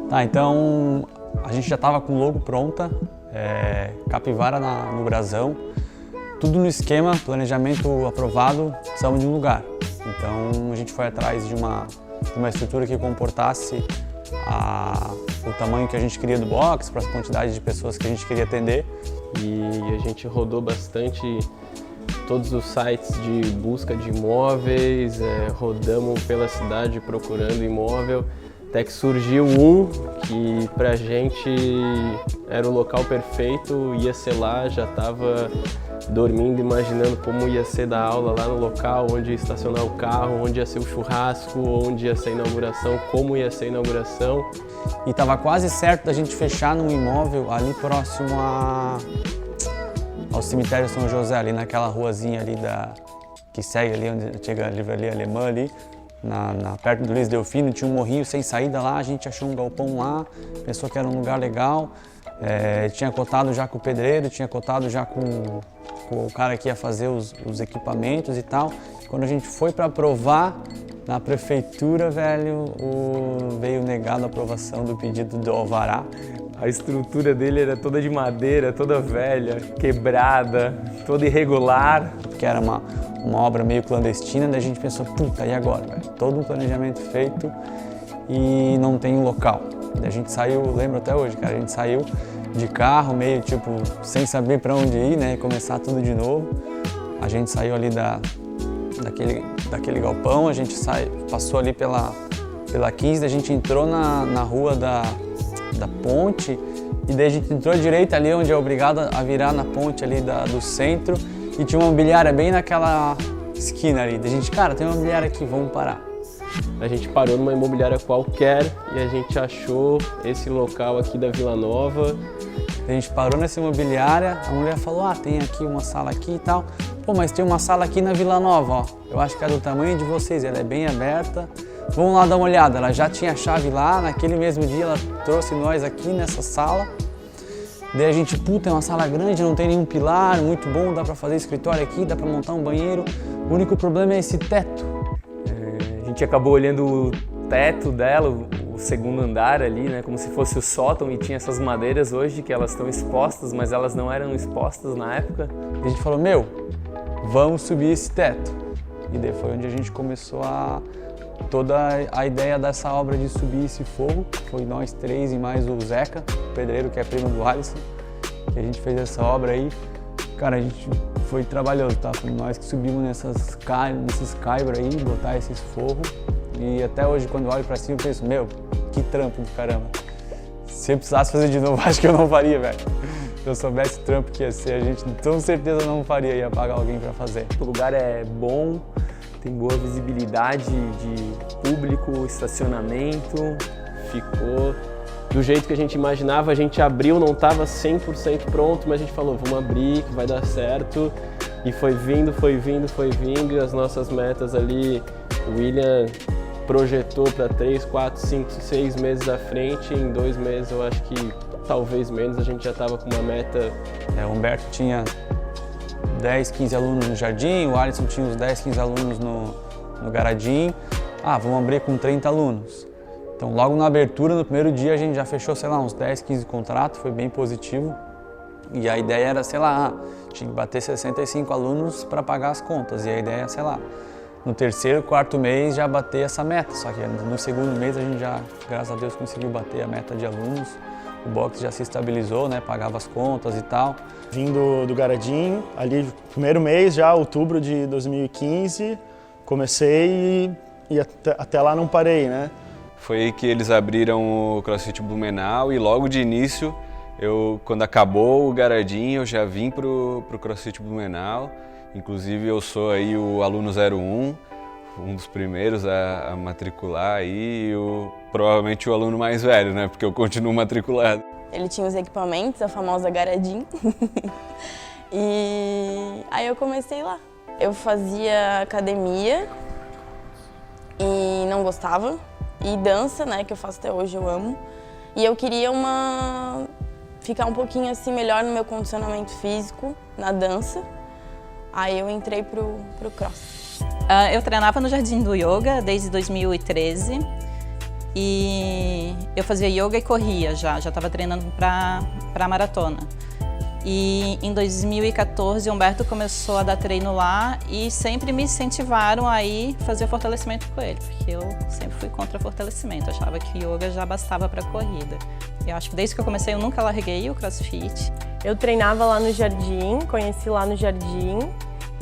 Tá, então a gente já estava com o logo pronta, capivara no brasão, tudo no esquema, planejamento aprovado, precisamos de um lugar. Então a gente foi atrás de uma estrutura que comportasse o tamanho que a gente queria do box, para a quantidade de pessoas que a gente queria atender. E a gente rodou bastante todos os sites de busca de imóveis, rodamos pela cidade procurando imóvel, até que surgiu um que pra gente era o local perfeito, ia ser lá, já estava dormindo, imaginando como ia ser dar aula lá no local, onde ia estacionar o carro, onde ia ser o churrasco, onde ia ser a inauguração, como ia ser a inauguração. E estava quase certo da gente fechar num imóvel ali próximo ao cemitério São José, ali naquela ruazinha ali que segue ali, onde chega a livraria alemã ali. Perto do Luiz Delfino, tinha um morrinho sem saída lá, a gente achou um galpão lá, pensou que era um lugar legal, tinha cotado já com o pedreiro, tinha cotado já com o cara que ia fazer os equipamentos e tal. Quando a gente foi para aprovar na prefeitura, velho, veio negado a aprovação do pedido do alvará. A estrutura dele era toda de madeira, toda velha, quebrada, toda irregular. Porque era uma obra meio clandestina, daí a gente pensou, puta, e agora, velho? Todo um planejamento feito e não tem um local. Daí a gente saiu, lembro até hoje, cara, a gente saiu de carro, meio tipo, sem saber para onde ir, né, e começar tudo de novo. A gente saiu ali daquele galpão, a gente passou ali pela 15, a gente entrou na rua da ponte e daí a gente entrou à direita ali, onde é obrigado a virar na ponte ali do centro. E tinha uma imobiliária bem naquela esquina ali. A gente, cara, tem uma imobiliária aqui, vamos parar. A gente parou numa imobiliária qualquer e a gente achou esse local aqui da Vila Nova. A gente parou nessa imobiliária, a mulher falou, tem aqui uma sala aqui e tal. Pô, mas tem uma sala aqui na Vila Nova, ó. Eu acho que é do tamanho de vocês, ela é bem aberta. Vamos lá dar uma olhada. Ela já tinha a chave lá, naquele mesmo dia ela trouxe nós aqui nessa sala. Daí a gente, puta, é uma sala grande, não tem nenhum pilar, muito bom, dá pra fazer escritório aqui, dá pra montar um banheiro. O único problema é esse teto. A gente acabou olhando o teto dela, o segundo andar ali, né, como se fosse o sótão, e tinha essas madeiras hoje que elas estão expostas, mas elas não eram expostas na época. E a gente falou, meu, vamos subir esse teto. E daí foi onde a gente começou toda a ideia dessa obra de subir esse forro. Foi nós três e mais o Zeca, o pedreiro que é primo do Alisson, que a gente fez essa obra aí. Cara, a gente foi trabalhoso, tá? Foi nós que subimos nesses caibros aí, botar esses forros. E até hoje, quando eu olho pra cima, eu penso, meu, que trampo do caramba. Se eu precisasse fazer de novo, acho que eu não faria, velho. Se eu soubesse o trampo que ia ser, a gente com certeza não faria, ia pagar alguém pra fazer. O lugar é bom, tem boa visibilidade de público, estacionamento. Ficou do jeito que a gente imaginava, a gente abriu, não estava 100% pronto, mas a gente falou, vamos abrir, que vai dar certo. E foi vindo, e as nossas metas ali, o William projetou para 3, 4, 5, 6 meses à frente. Em 2 meses, eu acho que talvez menos, a gente já estava com uma meta. O Humberto tinha 10, 15 alunos no jardim, o Alisson tinha uns 10, 15 alunos no garadim. Vamos abrir com 30 alunos. Então logo na abertura, no primeiro dia, a gente já fechou, sei lá, uns 10, 15 contratos, foi bem positivo. E a ideia era, sei lá, tinha que bater 65 alunos para pagar as contas. E a ideia, sei lá, no terceiro, quarto mês já bater essa meta. Só que no segundo mês a gente já, graças a Deus, conseguiu bater a meta de alunos. O box já se estabilizou, né? Pagava as contas e tal. Vim do Garadim, ali primeiro mês já, outubro de 2015, comecei e até lá não parei, né? Foi aí que eles abriram o CrossFit Blumenau e logo de início, quando acabou o Garadim, eu já vim pro CrossFit Blumenau. Inclusive eu sou aí o aluno 01, um dos primeiros a matricular aí, provavelmente o aluno mais velho, né? Porque eu continuo matriculado. Ele tinha os equipamentos, a famosa Garadim. E aí eu comecei lá. Eu fazia academia e não gostava. E dança, né, que eu faço até hoje, eu amo. E eu queria ficar um pouquinho assim melhor no meu condicionamento físico, na dança. Aí eu entrei pro cross. Eu treinava no Jardim do Yoga desde 2013 e eu fazia yoga e corria já estava treinando para maratona. E em 2014 o Humberto começou a dar treino lá e sempre me incentivaram a ir fazer fortalecimento com ele, porque eu sempre fui contra fortalecimento, achava que yoga já bastava para corrida. Eu acho que desde que eu comecei eu nunca larguei o CrossFit. Eu treinava lá no Jardim, conheci lá no Jardim,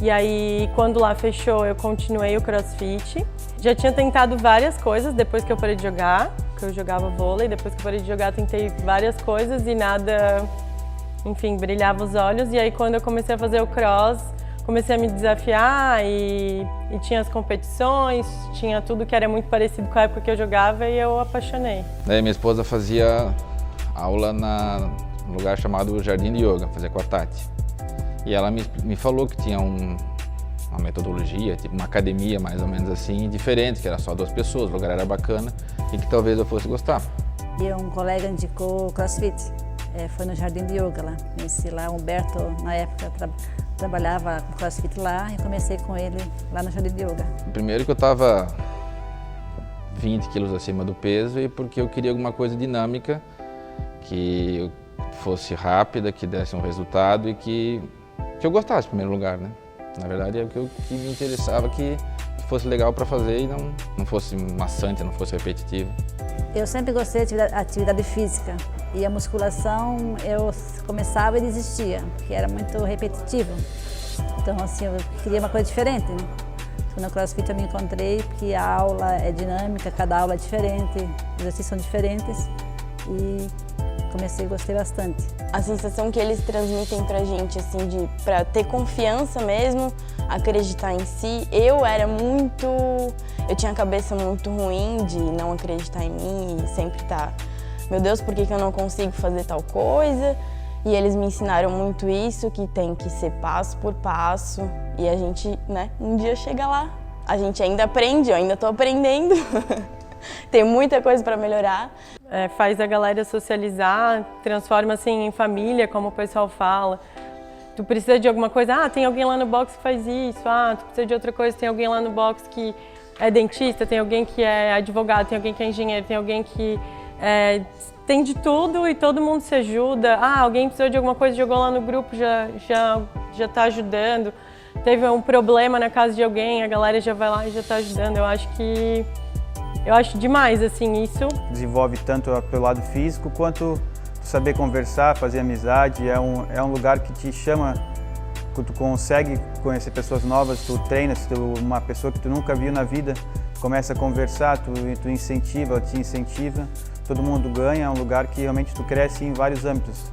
e aí quando lá fechou eu continuei o CrossFit. Já tinha tentado várias coisas depois que eu parei de jogar, porque eu jogava vôlei, depois que eu parei de jogar tentei várias coisas e nada, enfim, brilhava os olhos. E aí quando eu comecei a fazer o cross, comecei a me desafiar e tinha as competições, tinha tudo que era muito parecido com a época que eu jogava e eu apaixonei. Daí minha esposa fazia aula num lugar chamado Jardim de Yoga, fazia com a Tati. E ela me falou que tinha uma metodologia, tipo uma academia mais ou menos assim, diferente, que era só 2 pessoas, o lugar era bacana e que talvez eu fosse gostar. E um colega indicou o CrossFit, foi no Jardim de Yoga lá. Conheci lá, o Humberto na época trabalhava com CrossFit lá e comecei com ele lá no Jardim de Yoga. Primeiro que eu estava 20 quilos acima do peso e porque eu queria alguma coisa dinâmica, que fosse rápida, que desse um resultado e que eu gostasse em primeiro lugar, né? Na verdade é o que me interessava, que fosse legal para fazer e não fosse maçante, não fosse repetitivo. Eu sempre gostei de atividade física e a musculação eu começava e desistia, porque era muito repetitivo. Então assim, eu queria uma coisa diferente, né? No CrossFit eu me encontrei porque a aula é dinâmica, cada aula é diferente, os exercícios são diferentes e comecei e gostei bastante. A sensação que eles transmitem pra gente, assim, pra ter confiança mesmo, acreditar em si. Eu tinha a cabeça muito ruim de não acreditar em mim e sempre meu Deus, por que eu não consigo fazer tal coisa? E eles me ensinaram muito isso, que tem que ser passo por passo. E a gente, né, um dia chega lá. A gente ainda aprende, eu ainda tô aprendendo. Tem muita coisa para melhorar. Faz a galera socializar, transforma assim em família, como o pessoal fala. Tu precisa de alguma coisa, tem alguém lá no box que faz isso, tu precisa de outra coisa, tem alguém lá no box que é dentista, tem alguém que é advogado, tem alguém que é engenheiro, tem alguém que tem de tudo e todo mundo se ajuda. Alguém precisou de alguma coisa, jogou lá no grupo, já tá ajudando. Teve um problema na casa de alguém, a galera já vai lá e já tá ajudando. Eu acho demais, assim, isso. Desenvolve tanto pelo lado físico quanto saber conversar, fazer amizade. É um lugar que te chama, que tu consegue conhecer pessoas novas, tu treina, se uma pessoa que tu nunca viu na vida, tu começa a conversar, tu incentiva, te incentiva, todo mundo ganha, é um lugar que realmente tu cresce em vários âmbitos,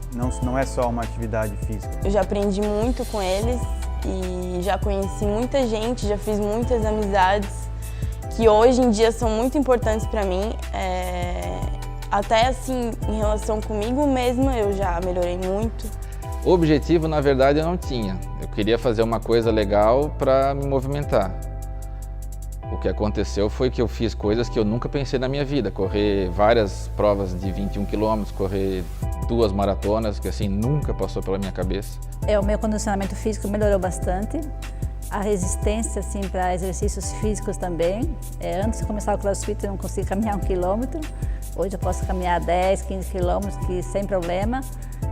não é só uma atividade física. Eu já aprendi muito com eles e já conheci muita gente, já fiz muitas amizades que hoje em dia são muito importantes para mim. Até assim, em relação comigo mesma, eu já melhorei muito. O objetivo, na verdade, eu não tinha. Eu queria fazer uma coisa legal para me movimentar. O que aconteceu foi que eu fiz coisas que eu nunca pensei na minha vida. Correr várias provas de 21 quilômetros, correr 2 maratonas, que assim, nunca passou pela minha cabeça. O meu condicionamento físico melhorou bastante. A resistência assim, para exercícios físicos também. Antes de começar o CrossFit eu não conseguia caminhar 1 quilômetro. Hoje eu posso caminhar 10, 15 quilômetros sem problema.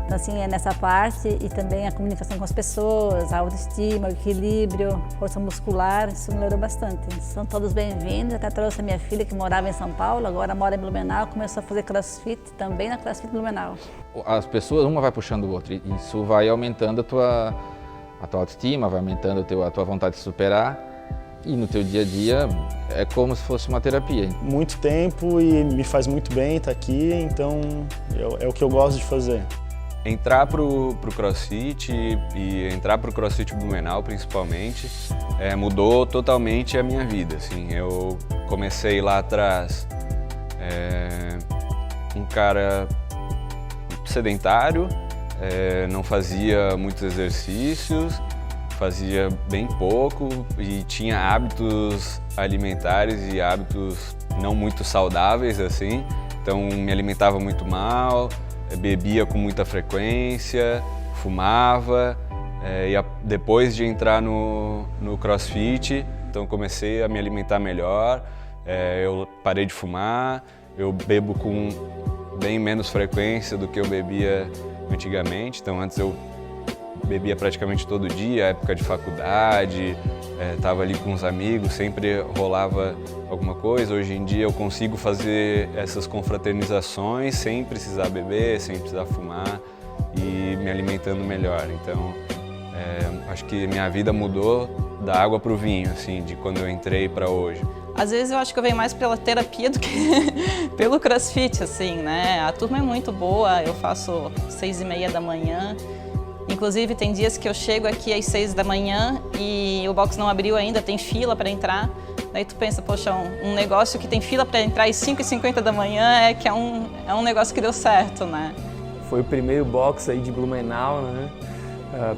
Então assim, é nessa parte e também a comunicação com as pessoas, a autoestima, o equilíbrio, força muscular, isso melhorou bastante. São todos bem-vindos, até trouxe a minha filha que morava em São Paulo, agora mora em Blumenau, começou a fazer CrossFit também na CrossFit Blumenau. As pessoas, uma vai puxando o outro e isso vai aumentando a tua autoestima, vai aumentando a tua vontade de superar e no teu dia a dia é como se fosse uma terapia. Muito tempo e me faz muito bem estar aqui, então é o que eu gosto de fazer. Entrar pro CrossFit e entrar pro CrossFit Blumenau principalmente mudou totalmente a minha vida. Assim, eu comecei lá atrás um cara sedentário, não fazia muitos exercícios, fazia bem pouco e tinha hábitos alimentares e hábitos não muito saudáveis assim. Então me alimentava muito mal, bebia com muita frequência, fumava. Depois de entrar no CrossFit, então comecei a me alimentar melhor, eu parei de fumar, eu bebo com bem menos frequência do que eu bebia antigamente. Então antes eu bebia praticamente todo dia, época de faculdade, estava ali com os amigos, sempre rolava alguma coisa. Hoje em dia eu consigo fazer essas confraternizações sem precisar beber, sem precisar fumar e me alimentando melhor. Então acho que minha vida mudou da água para o vinho, assim, de quando eu entrei para hoje. Às vezes eu acho que eu venho mais pela terapia do que pelo CrossFit, assim, né? A turma é muito boa, eu faço 6h30 da manhã. Inclusive tem dias que eu chego aqui às 6 da manhã e o box não abriu ainda, tem fila para entrar. Daí tu pensa, poxa, um negócio que tem fila para entrar às 5h50 da manhã é um negócio que deu certo, né? Foi o primeiro box aí de Blumenau, né?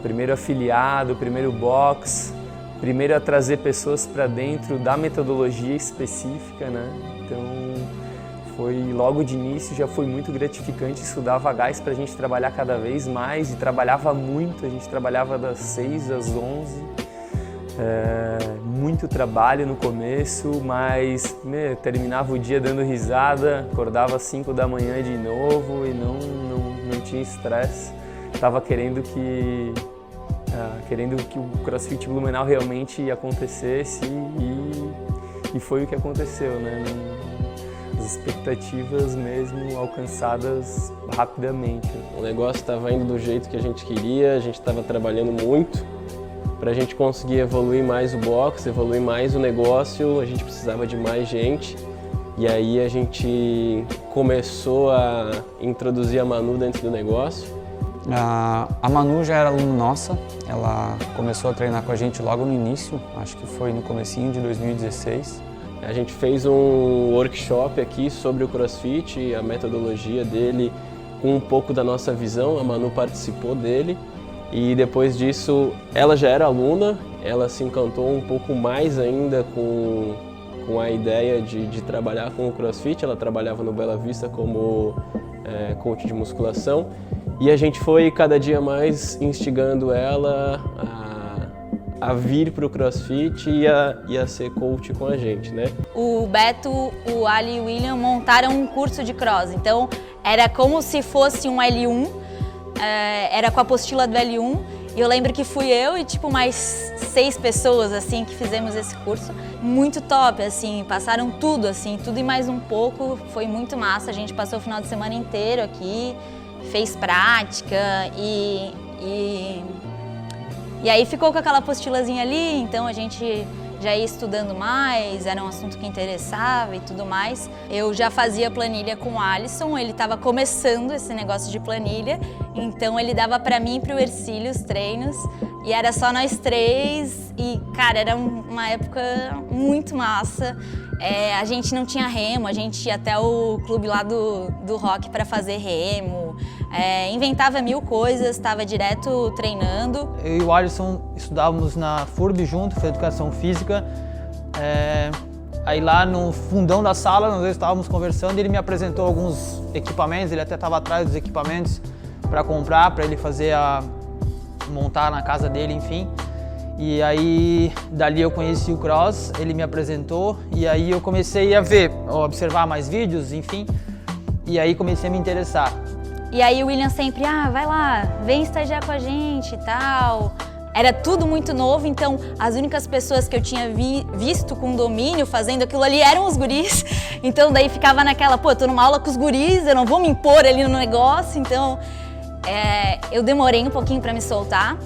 Primeiro afiliado, primeiro box, primeiro a trazer pessoas para dentro da metodologia específica, né? Então foi logo de início, já foi muito gratificante, isso dava gás para a gente trabalhar cada vez mais e trabalhava muito, a gente trabalhava das 6 às 11, muito trabalho no começo, mas terminava o dia dando risada, acordava às 5 da manhã de novo e não tinha estresse. Estava querendo que o CrossFit Blumenau realmente acontecesse e foi o que aconteceu, né? As expectativas mesmo alcançadas rapidamente. O negócio estava indo do jeito que a gente queria, a gente estava trabalhando muito para a gente conseguir evoluir mais o box, evoluir mais o negócio, a gente precisava de mais gente. E aí a gente começou a introduzir a Manu dentro do negócio. A Manu já era aluna nossa, ela começou a treinar com a gente logo no início, acho que foi no comecinho de 2016. A gente fez um workshop aqui sobre o CrossFit, a metodologia dele, com um pouco da nossa visão, a Manu participou dele. E depois disso, ela já era aluna, ela se encantou um pouco mais ainda com a ideia de trabalhar com o CrossFit. Ela trabalhava no Bela Vista como coach de musculação. E a gente foi cada dia mais instigando ela a vir para o CrossFit e a ser coach com a gente, né? O Beto, o Ali e o William montaram um curso de cross, então era como se fosse um L1, era com a apostila do L1, e eu lembro que fui eu e tipo mais 6 pessoas assim que fizemos esse curso, muito top, assim, passaram tudo e mais um pouco, foi muito massa, a gente passou o final de semana inteiro aqui, fez prática e aí ficou com aquela apostilazinha ali, então a gente já ia estudando mais, era um assunto que interessava e tudo mais. Eu já fazia planilha com o Alisson, ele estava começando esse negócio de planilha, então ele dava para mim e para o Ercílio os treinos e era só nós 3 e, cara, era uma época muito massa. A gente não tinha remo, a gente ia até o clube lá do rock para fazer remo, inventava 1000 coisas, estava direto treinando. Eu e o Alisson estudávamos na FURB junto, fez educação física. Aí lá no fundão da sala, nós estávamos conversando e ele me apresentou alguns equipamentos, ele até estava atrás dos equipamentos para comprar, para ele montar na casa dele, enfim. E aí, dali eu conheci o Cross, ele me apresentou e aí eu comecei a observar mais vídeos, enfim, e aí comecei a me interessar. E aí o William sempre, vai lá, vem estagiar com a gente e tal. Era tudo muito novo, então as únicas pessoas que eu tinha visto com domínio fazendo aquilo ali eram os guris. Então daí ficava naquela, eu tô numa aula com os guris, eu não vou me impor ali no negócio, então eu demorei um pouquinho para me soltar.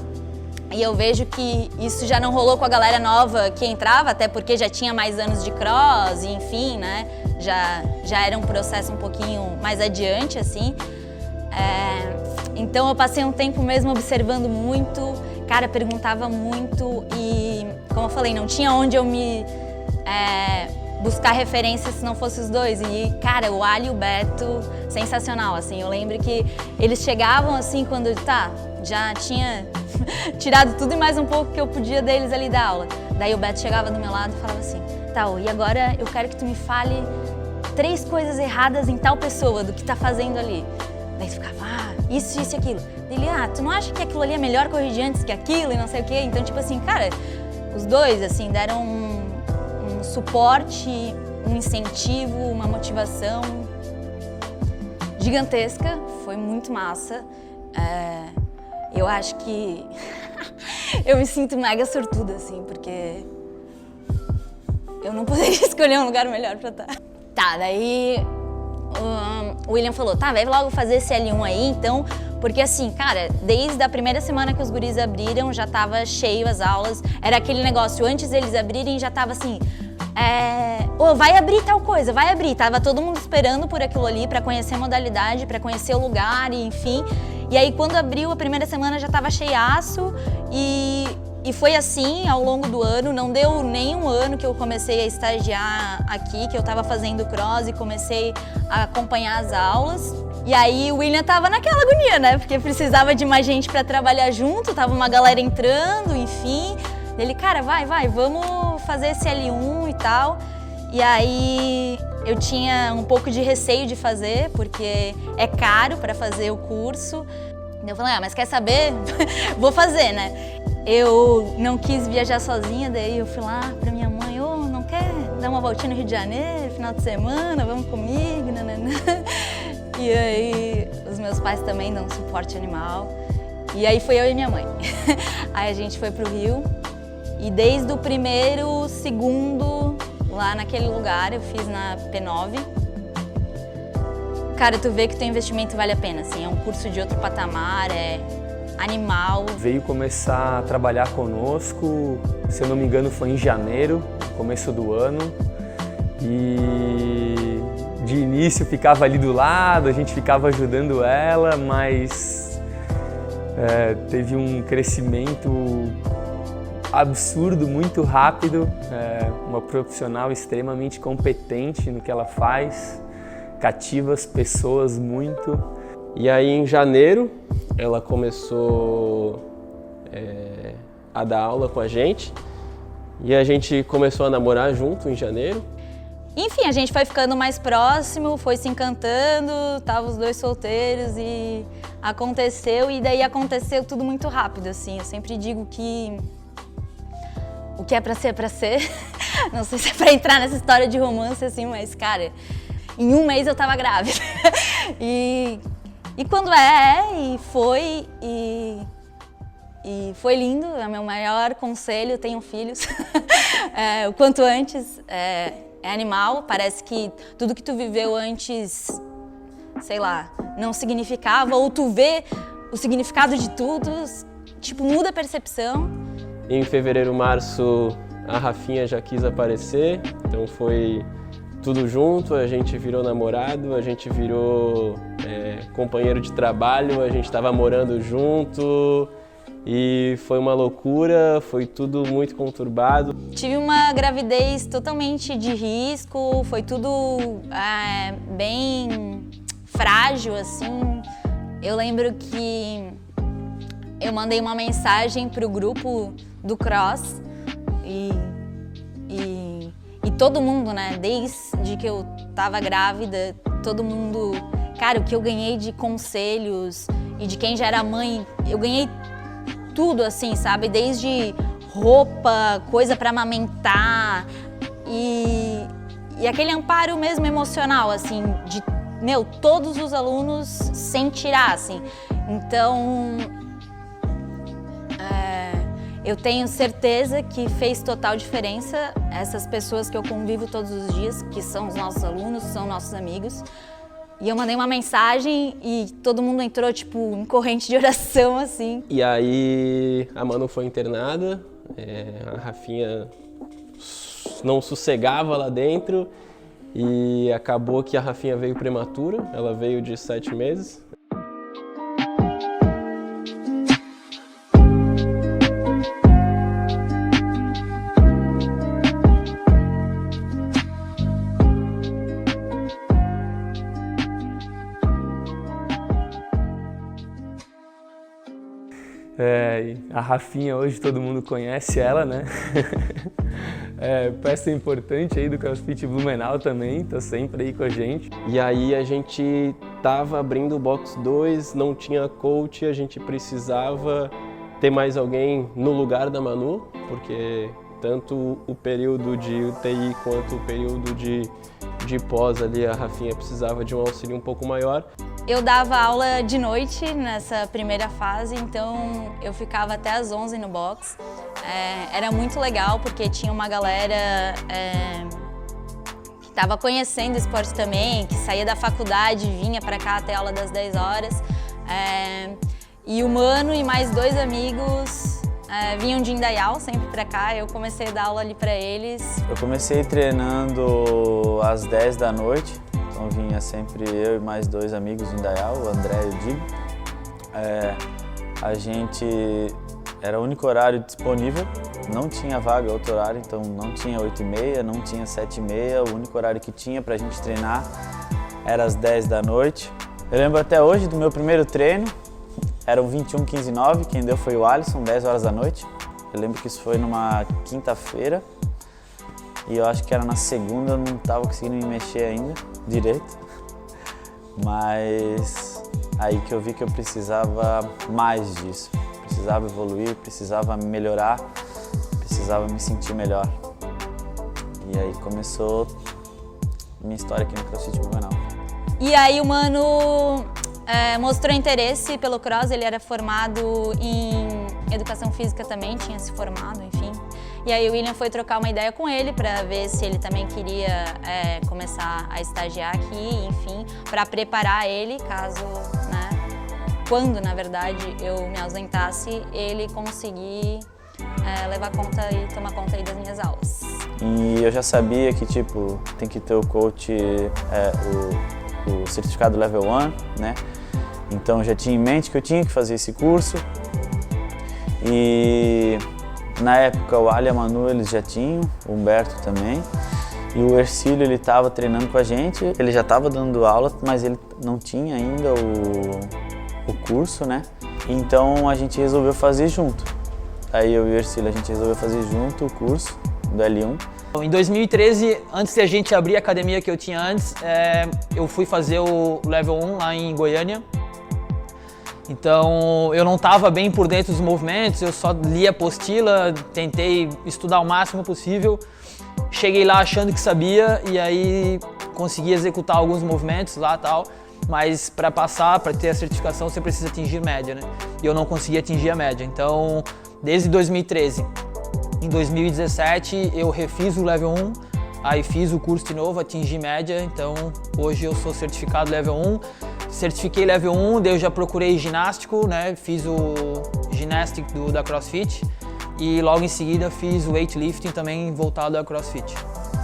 E eu vejo que isso já não rolou com a galera nova que entrava, até porque já tinha mais anos de cross, e enfim, né? Já era um processo um pouquinho mais adiante, assim. Então eu passei um tempo mesmo observando muito, cara, perguntava muito e, como eu falei, não tinha onde eu me buscar referências se não fosse os dois. E, cara, o Ali e o Beto, sensacional, assim. Eu lembro que eles chegavam, assim, quando, já tinha tirado tudo e mais um pouco que eu podia deles ali da aula. Daí o Beto chegava do meu lado e falava assim, e agora eu quero que tu me fale 3 coisas erradas em tal pessoa do que tá fazendo ali. Daí tu ficava, isso e aquilo. Ele, tu não acha que aquilo ali é melhor corrigir antes que aquilo e não sei o quê? Então, tipo assim, cara, os dois, assim, deram um suporte, um incentivo, uma motivação gigantesca. Foi muito massa. Eu acho que eu me sinto mega sortuda, assim, porque eu não poderia escolher um lugar melhor pra estar. Tá, daí o William falou, vai logo fazer esse L1 aí, então, porque assim, cara, desde a primeira semana que os guris abriram, já tava cheio as aulas, era aquele negócio, antes deles abrirem, já tava assim, vai abrir tal coisa, vai abrir, tava todo mundo esperando por aquilo ali pra conhecer a modalidade, pra conhecer o lugar, e enfim, e aí quando abriu a primeira semana já tava cheiaço, e foi assim ao longo do ano, não deu nem um ano que eu comecei a estagiar aqui, que eu tava fazendo cross e comecei a acompanhar as aulas. E aí o William tava naquela agonia, né? Porque precisava de mais gente pra trabalhar junto, tava uma galera entrando, enfim. Ele, cara, vai, vamos fazer esse L1 e tal. E aí eu tinha um pouco de receio de fazer, porque é caro pra fazer o curso. Eu falei, mas quer saber? Vou fazer, né? Eu não quis viajar sozinha, daí eu fui lá pra minha mãe, não quer dar uma voltinha no Rio de Janeiro, final de semana, vamos comigo, nananã. E aí os meus pais também dão suporte animal. E aí foi eu e minha mãe. Aí a gente foi pro Rio e desde o primeiro, segundo, lá naquele lugar, eu fiz na P9. Cara, tu vê que teu investimento vale a pena, assim, é um curso de outro patamar, é animal. Veio começar a trabalhar conosco, se eu não me engano foi em janeiro, começo do ano. E de início ficava ali do lado, a gente ficava ajudando ela, mas teve um crescimento absurdo, muito rápido. Uma profissional extremamente competente no que ela faz, cativa as pessoas muito. E aí em janeiro ela começou a dar aula com a gente e a gente começou a namorar junto em janeiro. Enfim, a gente foi ficando mais próximo, foi se encantando, tava os dois solteiros e aconteceu, e daí aconteceu tudo muito rápido, assim. Eu sempre digo que o que é pra ser, Não sei se é pra entrar nessa história de romance, assim, mas, cara, em 1 mês eu tava grávida. E quando e foi, e foi lindo, é meu maior conselho, tenham filhos. O quanto antes é animal, parece que tudo que tu viveu antes, sei lá, não significava, ou tu vê o significado de tudo, tipo, muda a percepção. Em fevereiro, março, a Rafinha já quis aparecer, então foi tudo junto, a gente virou namorado, a gente virou companheiro de trabalho, a gente estava morando junto e foi uma loucura, foi tudo muito conturbado. Tive uma gravidez totalmente de risco, foi tudo bem frágil, assim. Eu lembro que eu mandei uma mensagem pro grupo do Cross e todo mundo, né, desde que eu tava grávida, todo mundo, cara, o que eu ganhei de conselhos e de quem já era mãe, eu ganhei tudo, assim, sabe, desde roupa, coisa pra amamentar e aquele amparo mesmo emocional, assim, de, todos os alunos sem tirar, assim. Então, eu tenho certeza que fez total diferença essas pessoas que eu convivo todos os dias, que são os nossos alunos, são nossos amigos. E eu mandei uma mensagem e todo mundo entrou, tipo, em corrente de oração, assim. E aí a Manu foi internada, a Rafinha não sossegava lá dentro e acabou que a Rafinha veio prematura, ela veio de 7 meses. A Rafinha hoje todo mundo conhece ela, né? peça importante aí do CrossFit Blumenau também, tá sempre aí com a gente. E aí a gente tava abrindo o Box 2, não tinha coach, a gente precisava ter mais alguém no lugar da Manu, porque tanto o período de UTI quanto o período de pós ali, a Rafinha precisava de um auxílio um pouco maior. Eu dava aula de noite nessa primeira fase, então eu ficava até às 11 no box. Era muito legal porque tinha uma galera que estava conhecendo o esporte também, que saía da faculdade e vinha para cá até a aula das 10 horas. E o Mano e mais 2 amigos vinham de Indaial sempre para cá, eu comecei a dar aula ali para eles. Eu comecei treinando às 10 da noite. Então vinha sempre eu e mais 2 amigos de Indaial, o André e o Digo. A gente era o único horário disponível, não tinha vaga outro horário, então não tinha 8h30, não tinha 7h30, o único horário que tinha pra gente treinar era às 10 da noite. Eu lembro até hoje do meu primeiro treino, eram 21, 15, 9, quem deu foi o Alisson, 10 horas da noite. Eu lembro que isso foi numa quinta-feira. E eu acho que era na segunda, eu não estava conseguindo me mexer ainda direito. Mas aí que eu vi que eu precisava mais disso. Precisava evoluir, precisava melhorar, precisava me sentir melhor. E aí começou minha história aqui no CrossFit Blumenau. E aí o Mano mostrou interesse pelo cross, ele era formado em educação física também, tinha se formado, enfim. E aí o William foi trocar uma ideia com ele para ver se ele também queria começar a estagiar aqui, enfim, para preparar ele caso, né, quando na verdade eu me ausentasse, ele conseguir levar conta e tomar conta aí das minhas aulas. E eu já sabia que tipo tem que ter o coach, o certificado Level 1, né? Então eu já tinha em mente que eu tinha que fazer esse curso. E na época o Ali e a Manu eles já tinham, o Humberto também. E o Ercílio ele estava treinando com a gente, ele já estava dando aula, mas ele não tinha ainda o curso, né? Então a gente resolveu fazer junto. Aí eu e o Ercílio a gente resolveu fazer junto o curso do L1. Em 2013, antes de a gente abrir a academia que eu tinha antes, eu fui fazer o Level 1 lá em Goiânia. Então eu não estava bem por dentro dos movimentos, eu só li a apostila, tentei estudar o máximo possível. Cheguei lá achando que sabia e aí consegui executar alguns movimentos lá e tal. Mas para passar, para ter a certificação, você precisa atingir média, né? E eu não consegui atingir a média. Então, desde 2013, em 2017 eu refiz o Level 1, aí fiz o curso de novo, atingi média. Então hoje eu sou certificado Level 1. Certifiquei Level 1, daí eu já procurei ginástico, né? Fiz o Gymnastic da CrossFit e logo em seguida fiz o weightlifting também voltado à CrossFit.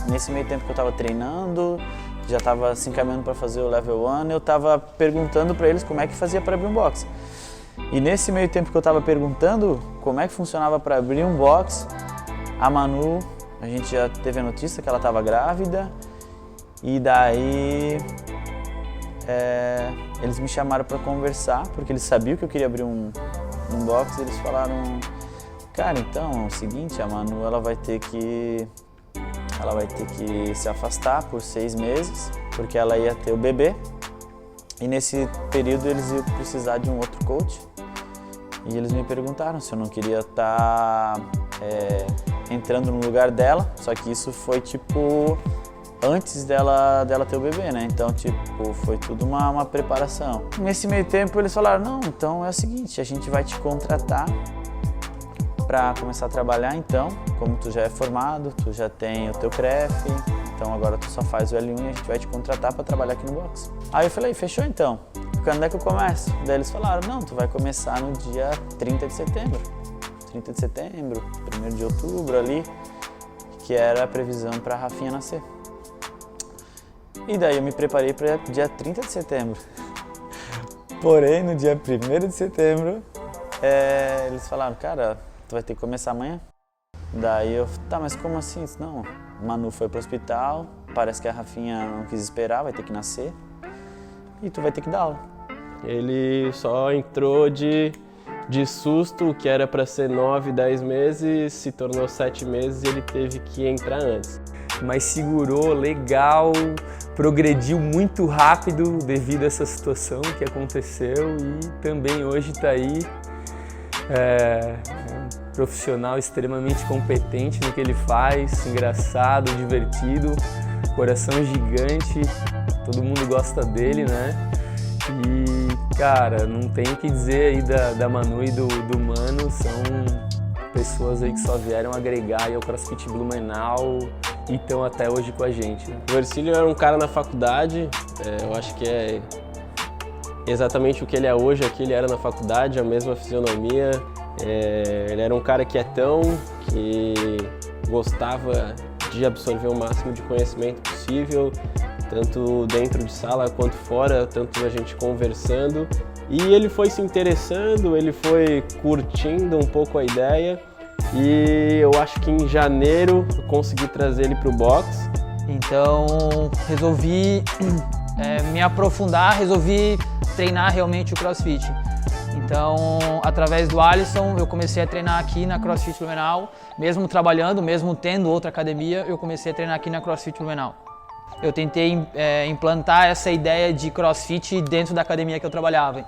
Nesse meio tempo que eu estava treinando, já estava se encaminhando para fazer o Level 1, eu estava perguntando para eles como é que fazia para abrir um box. E nesse meio tempo que eu estava perguntando como é que funcionava para abrir um box, a Manu, a gente já teve a notícia que ela estava grávida e daí eles me chamaram para conversar, porque eles sabiam que eu queria abrir um box e eles falaram, cara, então é o seguinte, a Manu ela vai ter que se afastar por 6 meses, porque ela ia ter o bebê e nesse período eles iam precisar de um outro coach. E eles me perguntaram se eu não queria estar entrando no lugar dela, só que isso foi tipo antes dela ter o bebê, né? Então tipo, foi tudo uma preparação. Nesse meio tempo eles falaram, não, então é o seguinte, a gente vai te contratar para começar a trabalhar então, como tu já é formado, tu já tem o teu CREF, então agora tu só faz o L1 e a gente vai te contratar para trabalhar aqui no box. Aí eu falei, fechou então, quando é que eu começo? Daí eles falaram, não, tu vai começar no dia 30 de setembro. 30 de setembro, 1º de outubro ali, que era a previsão para a Rafinha nascer. E daí eu me preparei para dia 30 de setembro. Porém, no dia 1º de setembro, eles falaram, cara, tu vai ter que começar amanhã. Daí eu, tá, mas como assim? Não, Manu foi pro hospital, parece que a Rafinha não quis esperar, vai ter que nascer e tu vai ter que dar aula. Ele só entrou de de susto, o que era para ser 9, 10 meses, se tornou 7 meses e ele teve que entrar antes. Mas segurou legal, progrediu muito rápido devido a essa situação que aconteceu e também hoje está aí. Um profissional extremamente competente no que ele faz, engraçado, divertido, coração gigante, todo mundo gosta dele, né? E, cara, não tem o que dizer aí da Manu e do Mano, são pessoas aí que só vieram agregar aí ao CrossFit Blumenau e estão até hoje com a gente, né? O Hercílio era um cara na faculdade, eu acho que é exatamente o que ele é hoje, aqui ele era na faculdade, a mesma fisionomia. Ele era um cara quietão, que gostava de absorver o máximo de conhecimento possível, tanto dentro de sala quanto fora, tanto a gente conversando. E ele foi se interessando, ele foi curtindo um pouco a ideia e eu acho que em janeiro eu consegui trazer ele para o box. Então resolvi me aprofundar, resolvi treinar realmente o CrossFit. Então, através do Alisson, eu comecei a treinar aqui na CrossFit Blumenau. Mesmo trabalhando, mesmo tendo outra academia, eu comecei a treinar aqui na CrossFit Blumenau. Eu tentei implantar essa ideia de CrossFit dentro da academia que eu trabalhava.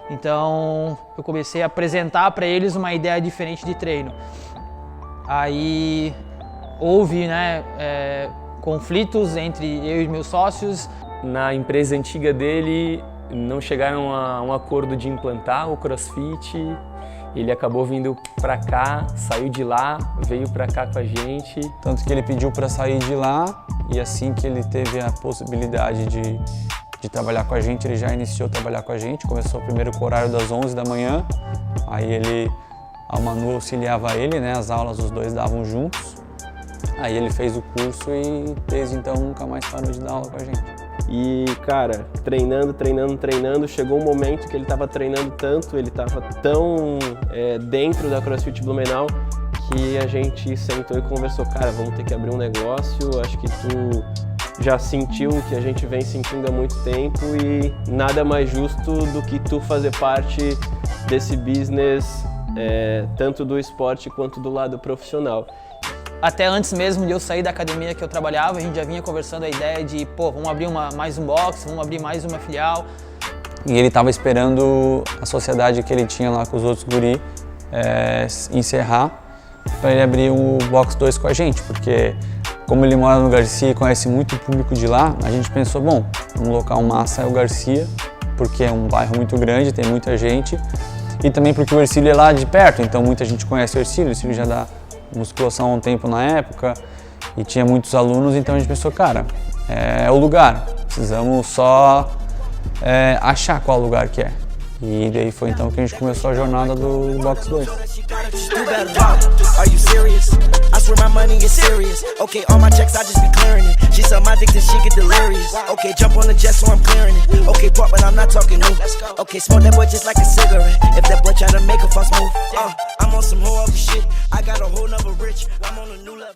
Então, eu comecei a apresentar para eles uma ideia diferente de treino. Aí, houve conflitos entre eu e meus sócios. Na empresa antiga dele, não chegaram a um acordo de implantar o CrossFit. Ele acabou vindo pra cá, saiu de lá, veio pra cá com a gente. Tanto que ele pediu para sair de lá e assim que ele teve a possibilidade de trabalhar com a gente, ele já iniciou a trabalhar com a gente. Começou primeiro com o horário das 11 da manhã, aí a Manu auxiliava ele, né? As aulas os dois davam juntos. Aí ele fez o curso e desde então nunca mais parou de dar aula com a gente. E, cara, treinando, chegou um momento que ele estava treinando tanto, ele estava tão dentro da CrossFit Blumenau que a gente sentou e conversou, cara, vamos ter que abrir um negócio, acho que tu já sentiu o que a gente vem sentindo há muito tempo e nada mais justo do que tu fazer parte desse business, tanto do esporte quanto do lado profissional. Até antes mesmo de eu sair da academia que eu trabalhava, a gente já vinha conversando a ideia de, vamos abrir mais um box, vamos abrir mais uma filial. E ele estava esperando a sociedade que ele tinha lá com os outros guri encerrar para ele abrir o box 2 com a gente, porque como ele mora no Garcia e conhece muito o público de lá, a gente pensou, bom, um local massa é o Garcia, porque é um bairro muito grande, tem muita gente, e também porque o Hercílio é lá de perto, então muita gente conhece o Hercílio já dá musculação há um tempo na época e tinha muitos alunos, então a gente pensou, cara, é o lugar, precisamos só achar qual lugar que é. E daí foi então que a gente começou a jornada do Box 2. Are you serious? I swear my money is serious. Okay, all my checks I just be clearing it. She saw my dick and she get delirious. Okay, jump on the jet so I'm clearing it. Okay, pop but I'm not talking new. Okay, smoke that boy just like a cigarette. If that boy try to make a false move, I'm on some whole other shit. I got a whole nother rich. I'm on a new level.